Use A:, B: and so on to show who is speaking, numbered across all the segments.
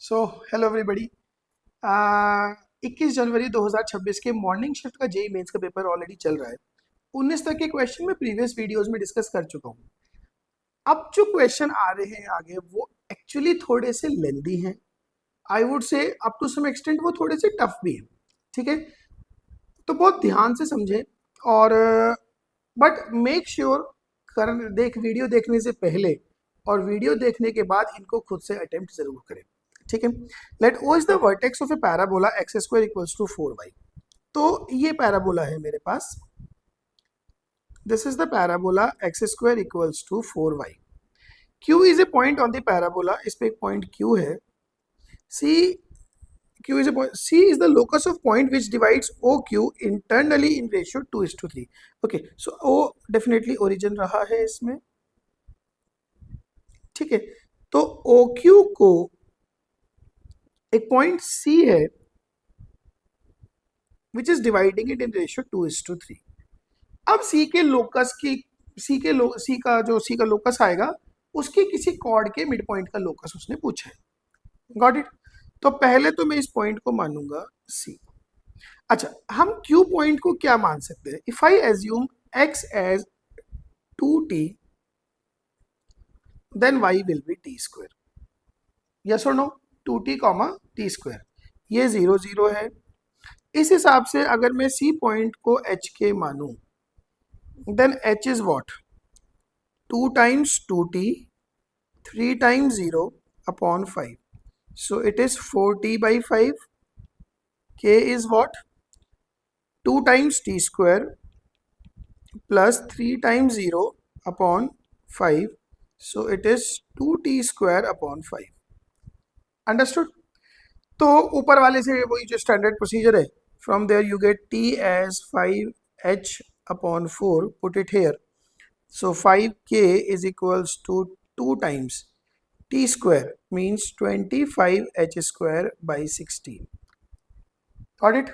A: So hello everybody. 21 जनवरी 2026 के morning shift का JEE mains का पेपर ऑलरेडी चल रहा है। 19 तक के क्वेश्चन मैं प्रीवियस वीडियोस में डिस्कस कर चुका हूँ। अब जो क्वेश्चन आ रहे हैं आगे वो एक्चुअली थोड़े से लेंदी हैं। I would say up to some extent वो थोड़े से टफ भी हैं। ठीक है, तो बहुत ध्यान से समझें और बट मेक श्योर कर वीडियो देखने से पहले और वीडियो देखने के बाद इनको खुद से अटेम्प्ट जरूर करें। ठीक है, let O is the vertex of a parabola X square equals to 4y। तो ये पैराबोला है मेरे पास, this is the parabola X square equals to 4y। q is a point on the parabola, इस पे एक पॉइंट q है। c q is a point, c is the locus of point which divides oq internally in ratio 2:3। okay, so o definitely origin रहा है इसमें। ठीक है, तो oq को एक पॉइंट c है which is dividing it in ratio 2:3। अब सी का लोकस आएगा, उसके किसी कॉर्ड के मिड पॉइंट का लोकस उसने पूछा है। Got it. तो पहले तो मैं इस पॉइंट को मानूंगा सी। अच्छा, हम क्यू पॉइंट को क्या मान सकते हैं? If I assume X as 2t then Y will be T square. Yes और no? 2t comma T square, ये 0 0 है। इस हिसाब से अगर मैं सी पॉइंट को एच के मानूं then H is what? 2 times 2t, 3 times 0 upon 5. So it is 4t by 5. K is what? 2 times t square plus 3 times 0 upon 5. So it is 2t square upon 5. Understood? तो ऊपर वाले से वही जो standard procedure है, from there you get t as 5h upon 4, put it here. So 5k is equals to 2 times t square means 25h square by 16. Got it?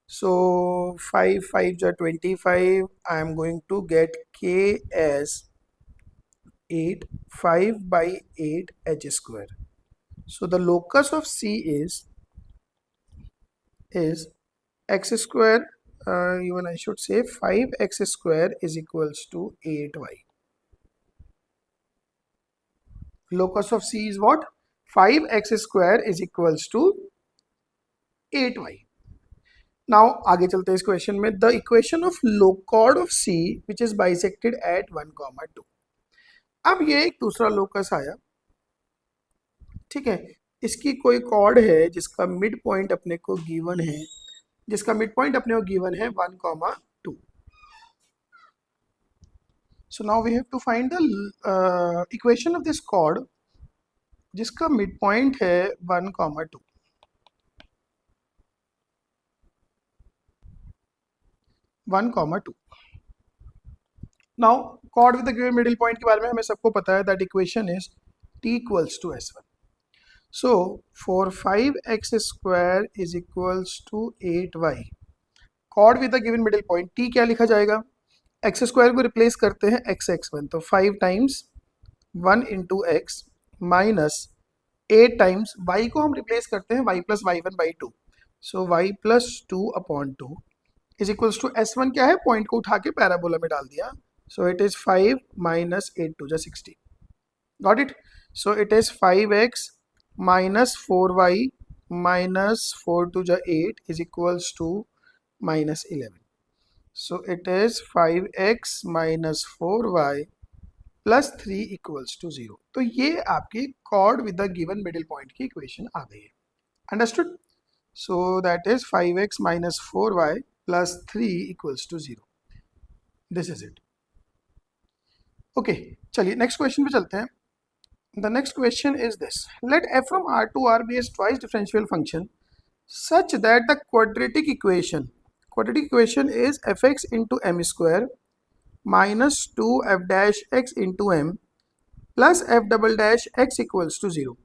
A: So 5 5 are 25. I am going to get k as 8, 5 by 8 h square. So the locus of C is x square, even I should say 5x square is equals to 8y. Locus of C is what? 5x square is equals to 8y. Now आगे चलते हैं इस question में। The equation of chord of C which is bisected at 1,2। अब ये एक दूसरा locus आया। ठीक है, इसकी कोई कॉर्ड है जिसका मिड पॉइंट अपने को गिवन है, जिसका मिड पॉइंट अपने को गिवन है 1,2। So now we have to find the equation of this chord जिसका मिड पॉइंट है 1,2। 1,2। Now chord with the given middle point के बारे में हमें सबको पता है that equation is t equals to s1। So for 5x square is equals to 8y, chord with the given middle point t क्या लिखा जाएगा? एक्स स्क्वायर को रिप्लेस करते हैं x1, तो 5 times 1 into X minus 8 times y को हम replace करते हैं y plus Y one by two, so y plus 2 upon 2 is equals to s1 क्या है? पॉइंट को उठा के पैराबोला में डाल दिया, so it is 5 minus 8 to the 16. Got it? So it is 5x minus 4y minus 4 to the 8 is equals to minus 11. So it is 5x minus 4y plus 3 equals to 0. तो ये आपकी chord with the given middle point की equation आ गई है। Understood? So that is 5x minus 4y plus 3 equals to 0. This is it. Okay, चलिए next question पे चलते हैं। The next question is this, let f from r to r be a twice differential function such that the quadratic equation is fx into M square minus 2f' into M plus f" equals to 0।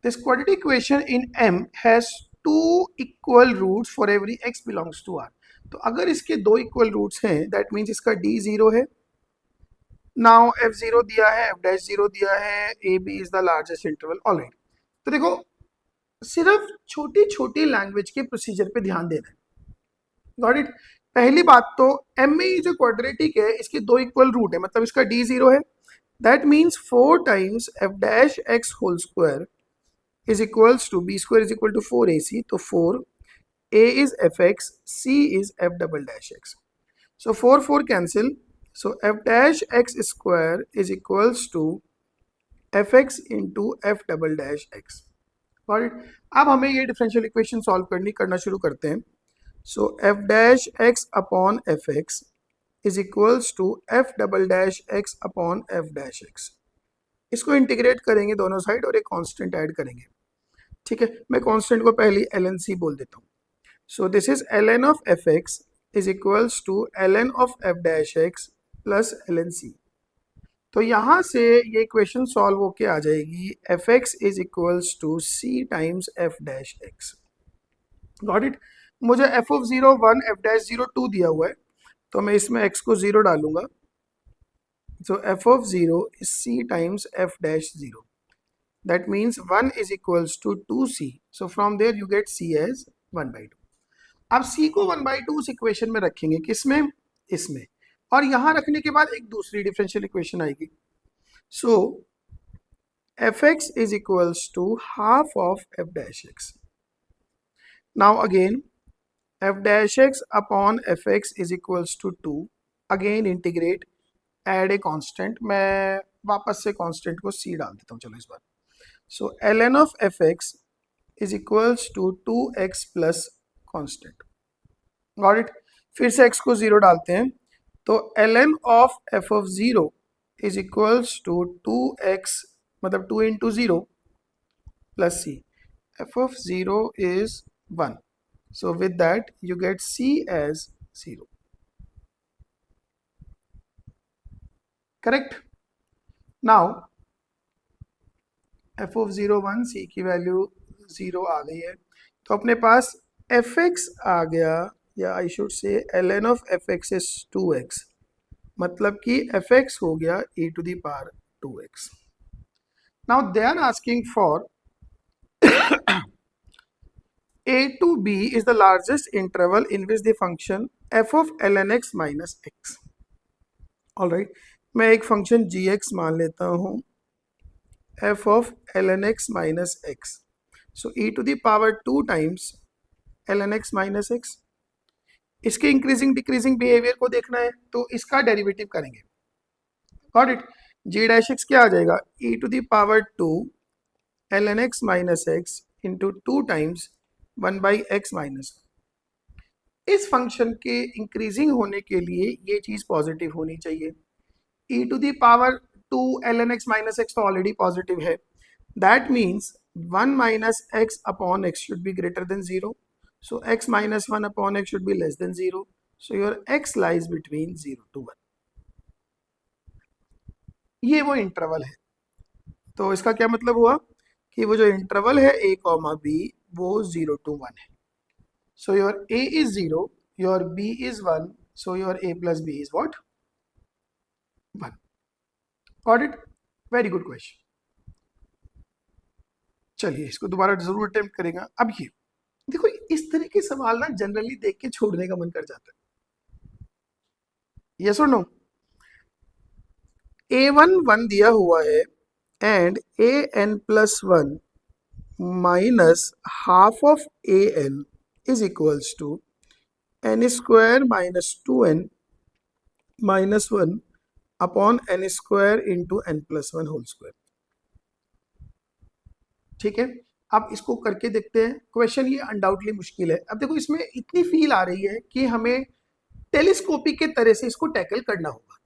A: This quadratic equation in m has two equal roots for every x belongs to r। तो अगर इसके दो equal roots हैं that means इसका d 0 है। Now f0 दिया है, f' 0 दिया है, A B is the largest interval. Alright, तो देखो सिर्फ छोटी छोटी लैंग्वेज के प्रोसीजर पे ध्यान देना है। Got it. पहली बात तो एम में जो क्वाड्रेटिक है इसके दो इक्वल रूट है, मतलब इसका डी जीरो है, that means 4 times F dash X whole square is equals to B square is equal to 4ac, तो 4 a is fx, c is f double dash x. So 4 cancel, so f dash x square is equals to fx into f double dash x. Got it? अब हमें ये differential equation solve करना शुरू करते हैं। So f dash x upon fx is equals to f double dash x upon f dash x। इसको integrate करेंगे दोनों साइड और एक कांस्टेंट ऐड करेंगे। ठीक है, मैं कांस्टेंट को पहले ln c बोल देता हूँ। So this is ln of fx is equals to ln of f dash x plus ln c। तो यहाँ से ये इक्वेशन सॉल्व होके आ जाएगी fx is equals to c times f dash x। Got it? मुझे f of 0 1 f dash 0 2 दिया हुआ है, तो मैं इसमें x को 0 डालूंगा। So f of 0 is c times f dash 0। That means 1 is equals to 2c। So from there you get c as 1/2। अब c को 1/2 उस इक्वेशन में रखेंगे, किसमें, इसमें, और यहां रखने के बाद एक दूसरी डिफरेंशियल इक्वेशन आएगी। So fx is equals to half of f dash x। Now again f dash x upon fx is equals to 2। Again integrate, add a constant, मैं वापस से कांस्टेंट को c डाल देता हूं, चलो इस बार। So ln of fx is equals to 2x plus constant. Got it. फिर से x को 0 डालते हैं, तो ln of f of 0 is equals to 2x, मतलब 2 into 0 plus c। f of 0 is 1, so with that you get c as 0। Correct. Now f of 0 1, c की value 0 आ गई है, तो अपने पास fx आ गया, या I should say ln of fx is 2x, मतलब कि fx हो गया e to the power 2x। Now they are asking for a to b is the largest interval in which the function f of ln x minus x। All right, मैं एक function gx मान लेता हूँ f of ln x minus x, so e to the power 2 times ln x minus x। इसके increasing decreasing behaviour को देखना है, तो इसका डेरिवेटिव करेंगे। Got it. G dash X क्या आ जाएगा, e to the power 2 ln x minus X into 2 times 1 by X minus. इस फंक्शन के इंक्रीजिंग होने के लिए ये चीज पॉजिटिव होनी चाहिए। e to the power 2 ln x minus X तो ऑलरेडी पॉजिटिव है, that means 1 minus X upon x should be greater than 0। So x minus 1 upon x should be less than 0. So your x lies between 0 to 1। ये वो interval है। तो इसका क्या मतलब हुआ कि वो जो इंटरवल है a कॉमा b वो 0 to 1 है। So your a is 0, your b is 1, so your a plus b is what? 1। Got it? Very good question। चलिए इसको दोबारा जरूर अटेम्प्ट करेगा। अब ये देखो, इस तरह के सवाल ना जनरली देख के छोड़ने का मन कर जाता है। यस और नो। a1 1 दिया हुआ है and an plus 1 minus half of an is equals to n square minus 2n minus 1 upon n square into n plus 1 whole square. ठीक है, अब इसको करके देखते हैं। क्वेश्चन ये अनडाउटली मुश्किल है। अब देखो इसमें इतनी फील आ रही है कि हमें टेलीस्कोपिक के तरह से इसको टैकल करना होगा।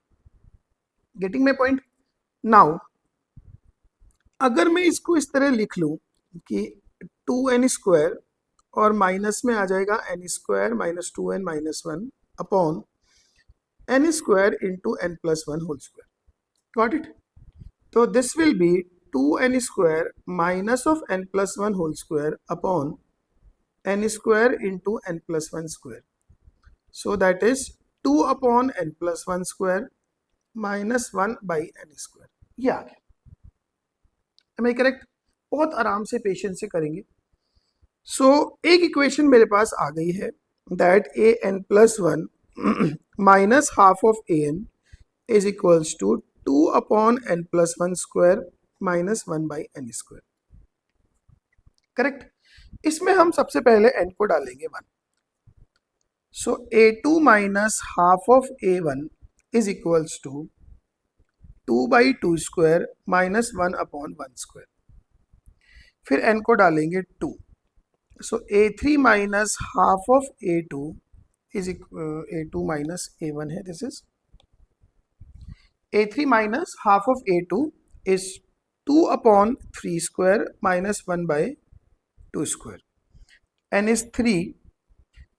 A: Getting my point. नाउ अगर मैं इसको इस तरह लिख लूं कि 2n स्क्वायर और माइनस में आ जाएगा n square minus 2n minus 1 upon n square into n plus 1 whole square. Got it. तो this will be 2n square minus of n plus 1 whole square upon n square into n plus 1 square. So that is 2 upon n plus 1 square minus 1 by n square। ये आ गया। Am I correct? बहुत आराम से patience से करेंगे। सो एक equation मेरे पास आ गई है that A N plus one minus half of A N is equals to 2/n+1² minus 1/n²। Correct. इसमें हम सबसे पहले n को डालेंगे 1। So a2 minus half of a1 is equals to 2/2² minus 1/1²। फिर n को डालेंगे 2। So a3 minus half of a2 is a2 minus a1 है, this is a3 minus half of a2 is 2/3² minus 1/2². n is 3.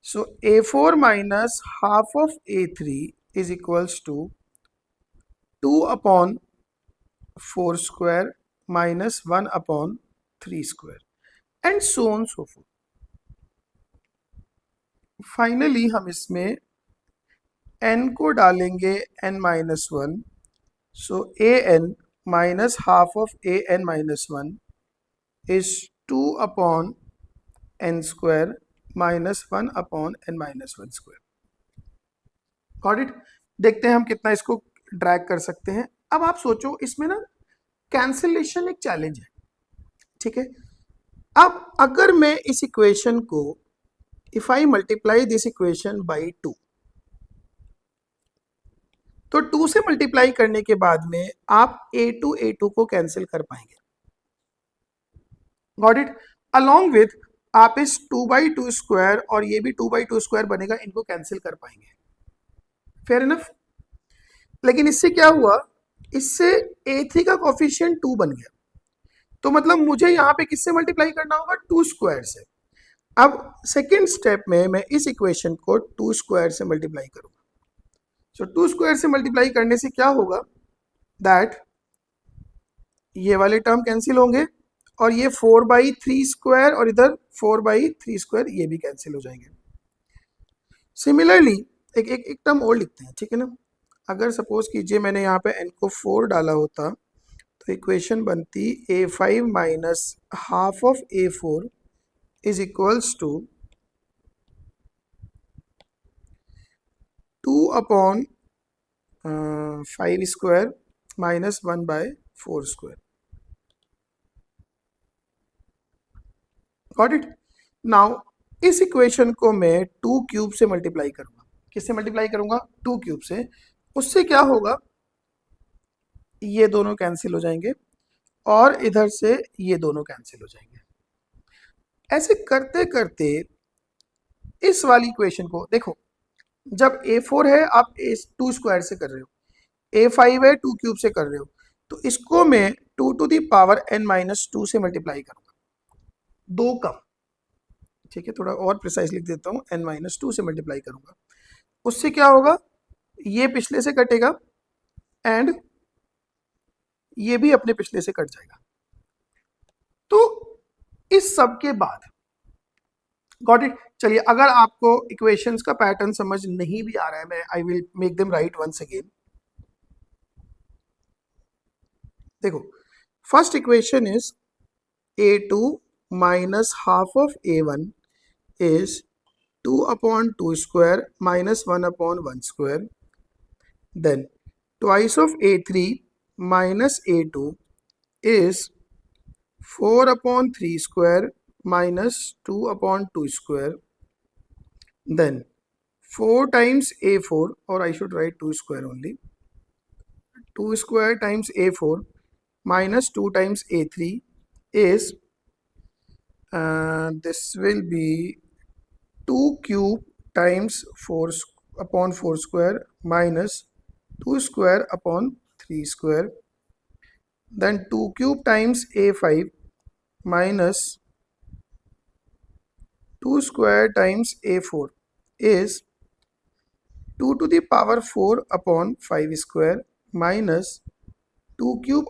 A: So a4 minus half of a3 is equals to 2/4² minus 1/3² and so on so forth. Finally हम इसमें n को डालेंगे n-1. So an minus half of an-1 is 2/n² minus 1/n-1². Got it? देखते हैं हम कितना इसको drag कर सकते हैं। अब आप सोचो इसमें ना कैंसिलेशन एक चैलेंज है, ठीक है। अब अगर मैं इस इक्वेशन को if I multiply this equation by 2, तो 2 से मल्टीप्लाई करने के बाद में आप a2 को कैंसिल कर पाएंगे। Got it? अलॉन्ग विथ आप इस 2/2² और ये भी 2/2² बनेगा, इनको कैंसिल कर पाएंगे। Fair enough. लेकिन इससे क्या हुआ, इससे a3 का कोफिशिएंट 2 बन गया, तो मतलब मुझे यहाँ पे किससे मल्टीप्लाई करना होगा, 2² से। अब सेकेंड स्टेप में मैं इस इक्वेशन को 2² से मल्टीप्लाई करूंगा। सो 2² से मल्टीप्लाई करने से क्या होगा दैट ये वाले टर्म कैंसिल होंगे और ये 4/3² और इधर 4/3² ये भी कैंसिल हो जाएंगे। सिमिलरली एक टर्म और लिखते हैं, ठीक है ना। अगर सपोज कीजिए मैंने यहाँ पे n को 4 डाला होता तो इक्वेशन बनती a5 minus half of a4 is equals to 2/5² minus 1/4²। Got it? Now इस इक्वेशन को मैं 2³ से मल्टीप्लाई करूंगा। किससे मल्टीप्लाई करूंगा, 2³ से। उससे क्या होगा, ये दोनों कैंसिल हो जाएंगे और इधर से ये दोनों कैंसिल हो जाएंगे। ऐसे करते करते इस वाली इक्वेशन को देखो, जब a4 है आप a2² से कर रहे हो, a5 है 2³ से कर रहे हो, तो इसको मैं 2n-2 से मल्टीप्लाई करूंगा, 2 कम, ठीक है। थोड़ा और प्रिसाइज लिख देता हूँ, n-2 से मल्टीप्लाई करूंगा। उससे क्या होगा, ये पिछले से कटेगा एंड ये भी अपने पिछले से कट जाएगा। तो इस सब के बाद गॉट इट। चलिए अगर आपको इक्वेशंस का पैटर्न समझ नहीं भी आ रहा है, मैं I will make them right once again. देखो first equation is a2 minus half of a1 is 2/2² minus 1/1². Then twice of a3 minus a2 is 4/3² minus 2/2². Then 4 times a4, or I should write 2² only, 2² times a4 minus 2 times a3 is this will be 2³ times 4/4² minus 2²/3². Then 2³ times a5 minus 2² times a4 is 2⁴/5² minus 2³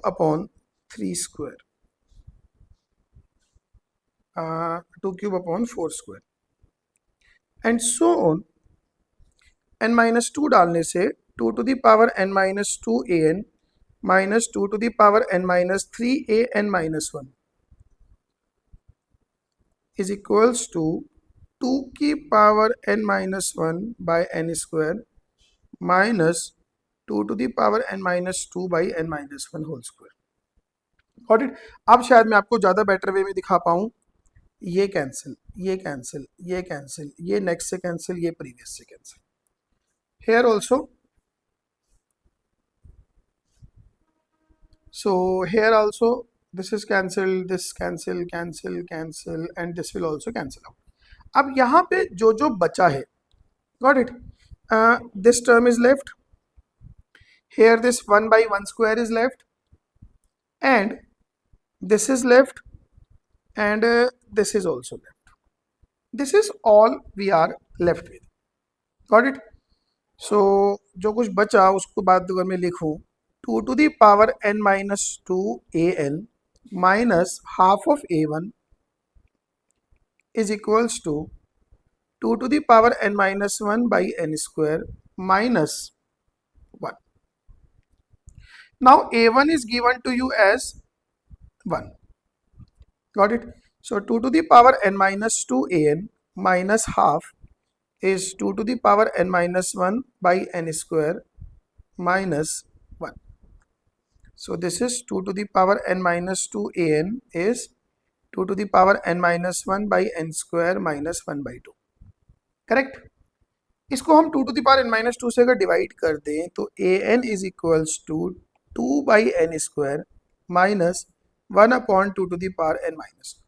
A: 4², and so on। n-2 डालने से 2⁴n-2 an minus 2⁴n-3 an-1 is equals to 2 की power n minus 1 by n square minus 2 to the power n minus 2 by n minus 1 whole square. Got it. अब शायद मैं आपको ज़्यादा better way में दिखा पाऊँ। ये कैंसिल, ये कैंसिल, ये कैंसिल, ये नेक्स्ट से कैंसिल, ये प्रीवियस से cancel. Here also, so here also this is cancelled, this cancel, cancel, cancel, and this will also cancel out. अब यहाँ पे जो जो बचा है, got it, this term is left, here this 1 by 1 square is left, and this is left, and this is also left. This is all we are left with, got it. So जो कुछ बचा उसको बाद अगर मैं लिखूँ 2 to the power n minus 2 an minus half of a1 is equals to 2 to the power n minus 1 by n square minus 1. Now a1 is given to you as 1. Got it? So 2 to the power n minus 2 an minus half is 2 to the power n minus 1 by n square minus 1. So this is 2 to the power n minus 2 an is 2 to the power n minus 1 by n square minus 1 by 2. Correct. इसको हम 2 to the power n minus 2 से अगर divide कर दें तो an is equals to 2 by n square minus 1 upon 2 to the power n minus 2.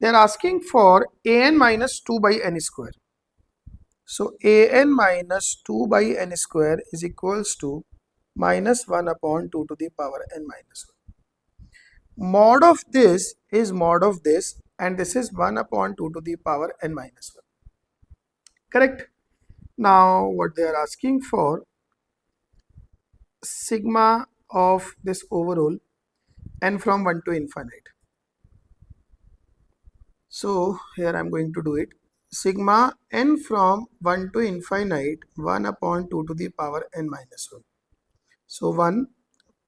A: They are asking for an minus 2 by n square. So an minus 2 by n square is equals to minus 1 upon 2 to the power n minus 1. Mod of this is mod of this, and this is 1 upon 2 to the power n minus 1. Correct? Now what they are asking for, sigma of this overall n from 1 to infinite. So here I am going to do it. Sigma n from 1 to infinite 1 upon 2 to the power n minus 1. So 1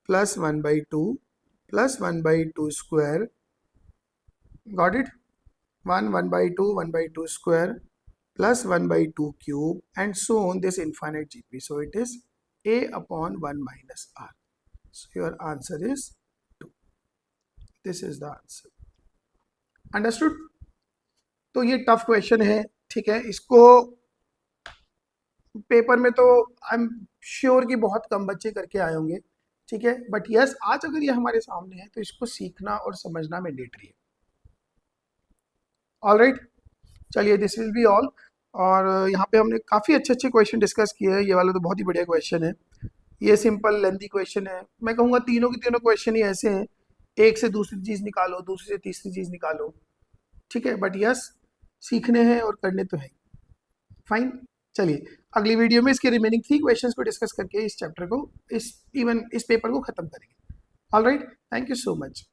A: plus 1 by 2 plus 1 by 2 square, got it, 1 by 2 1 by 2 square plus 1 by 2 cube and so on this infinite GP. So it is a upon 1 minus r. So your answer is 2. This is the answer. Understood? तो ये tough question है, ठीक है। इसको paper में तो I am sure कि बहुत कम बच्चे करके आए होंगे, ठीक है। बट यस, आज अगर ये हमारे सामने है तो इसको सीखना और समझना मैंडेटरी है। ऑल राइट, चलिए दिस विल बी ऑल। और यहाँ पे हमने काफ़ी अच्छे अच्छे क्वेश्चन डिस्कस किए हैं। ये वाला तो बहुत ही बढ़िया क्वेश्चन है, ये सिंपल लेंथी क्वेश्चन है। मैं कहूँगा तीनों के तीनों क्वेश्चन ही ऐसे हैं, एक से दूसरी चीज़ निकालो, दूसरी से तीसरी चीज़ निकालो, ठीक है। बट यस, सीखने हैं और करने तो है। फाइन, चलिए अगली वीडियो में इसके रिमेनिंग 3 क्वेश्चंस को डिस्कस करके इस चैप्टर को, इस पेपर को ख़त्म करेंगे। All right, thank you so much.